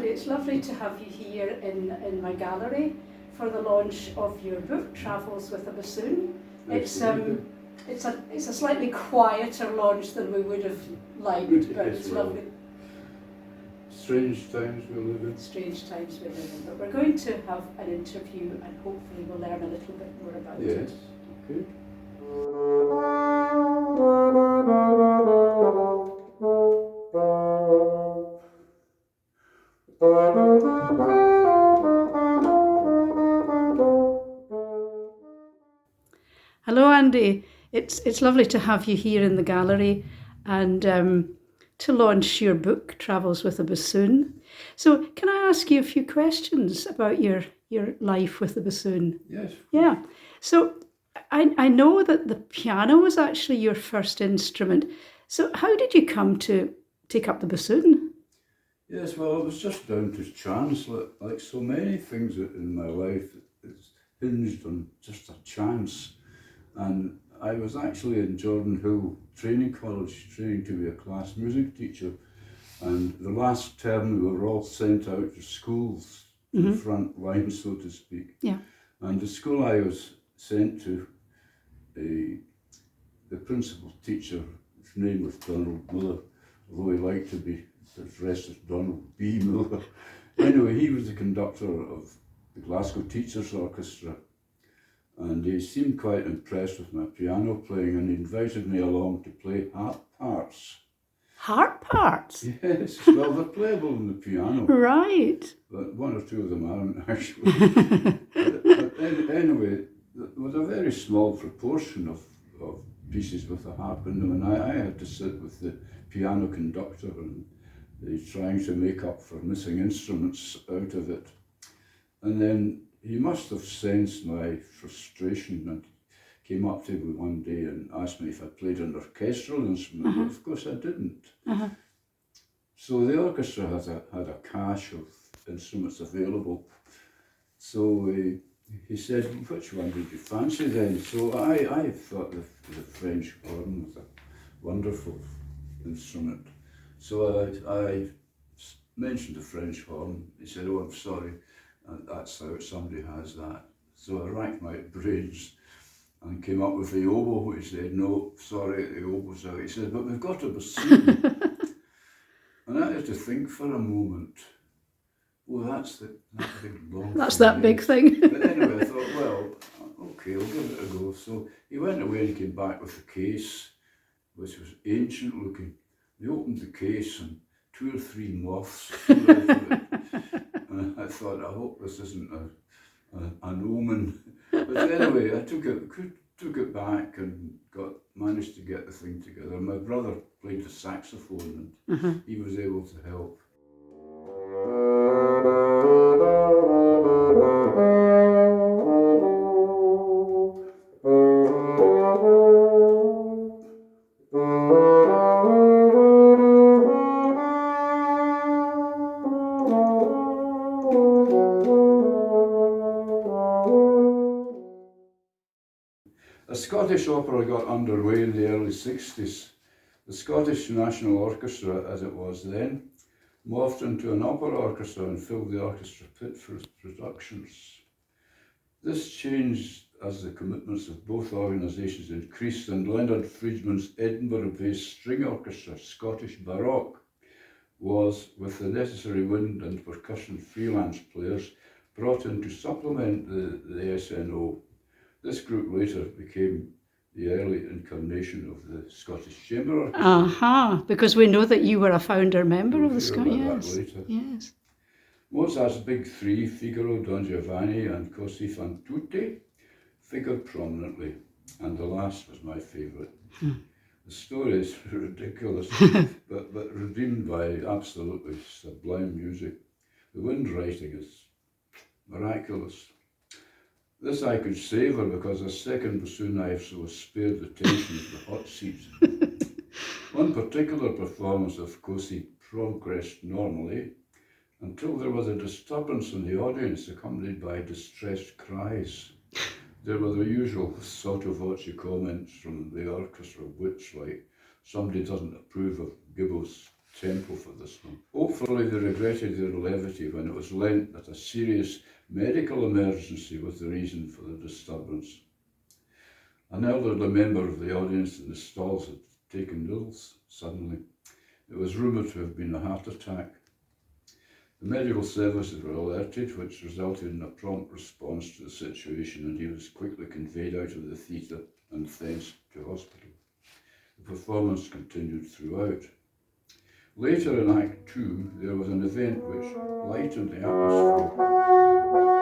It's lovely to have you here in my gallery for the launch of your book, Travels with a Bassoon. It's a slightly quieter launch than we would have liked, but it's lovely. Strange times we live in. Strange times we live in, but we're going to have an interview and hopefully we'll learn a little bit more about it. Yes, okay. Hello, Andy. It's lovely to have you here in the gallery and to launch your book, Travels with a Bassoon. So can I ask you a few questions about your life with the bassoon? Yes. Yeah. So I know that the piano was actually your first instrument. So how did you come to take up the bassoon? Yes, well, it was just down to chance, like so many things in my life. It's hinged on just a chance. And I was actually in Jordan Hill Training College, training to be a class music teacher. And the last term we were all sent out to schools, the front line, so to speak. Yeah. And the school I was sent to, the principal teacher, his name was Donald Miller, although he liked to be addressed as Donald B. Miller. Anyway, he was the conductor of the Glasgow Teachers Orchestra. And he seemed quite impressed with my piano playing and he invited me along to play harp parts. Harp parts? Yes, well, they're playable on the piano. Right. But one or two of them aren't, actually. but anyway, there was a very small proportion of pieces with a harp in them, and I had to sit with the piano conductor and trying to make up for missing instruments out of it. And then he must have sensed my frustration and came up to me one day and asked me if I played an orchestral instrument, but of course I didn't. So the orchestra had a cache of instruments available. So he said, which one did you fancy then? So I thought the French horn was a wonderful instrument. So I mentioned the French horn. He said, oh, I'm sorry, that's out, somebody has that. So I racked my brains and came up with the oboe. He said, no, sorry, the oboe's out. He said, but we've got a bassoon. And I had to think for a moment. Well, that's that big long That's thing. that big thing. But anyway, I thought, well, okay, I'll give it a go. So he went away and came back with the case, which was ancient looking. They opened the case and 2 or 3 moths flew out of it. And I thought, I hope this isn't an omen. But anyway, I took it back and managed to get the thing together. My brother played the saxophone and he was able to help. The Scottish opera got underway in the early 60s. The Scottish National Orchestra, as it was then, morphed into an opera orchestra and filled the orchestra pit for its productions. This changed as the commitments of both organisations increased, and Leonard Friedman's Edinburgh-based string orchestra, Scottish Baroque, was, with the necessary wind and percussion freelance players, brought in to supplement the SNO. This group later became the early incarnation of the Scottish Chamber Orchestra. Because we know that you were a founder member We'll of the hear Scottish. about that Yes, later. yes. Mozart's big three, Figaro, Don Giovanni and Così fan tutte, figured prominently, and the last was my favourite. The story is ridiculous, but redeemed by absolutely sublime music. The wind writing is miraculous. This I could savour because a second bassoon I was spared the tension of the hot seat. One particular performance of Così progressed normally until there was a disturbance in the audience accompanied by distressed cries. There were the usual sotto voce comments from the orchestra, which, like, somebody doesn't approve of Gibbel's tempo for this one. Hopefully they regretted their levity when it was learnt that a serious medical emergency was the reason for the disturbance. An elderly member of the audience in the stalls had taken ill suddenly. It was rumoured to have been a heart attack. The medical services were alerted, which resulted in a prompt response to the situation, and he was quickly conveyed out of the theatre and thence to hospital. The performance continued throughout. Later in Act 2, there was an event which lightened the atmosphere.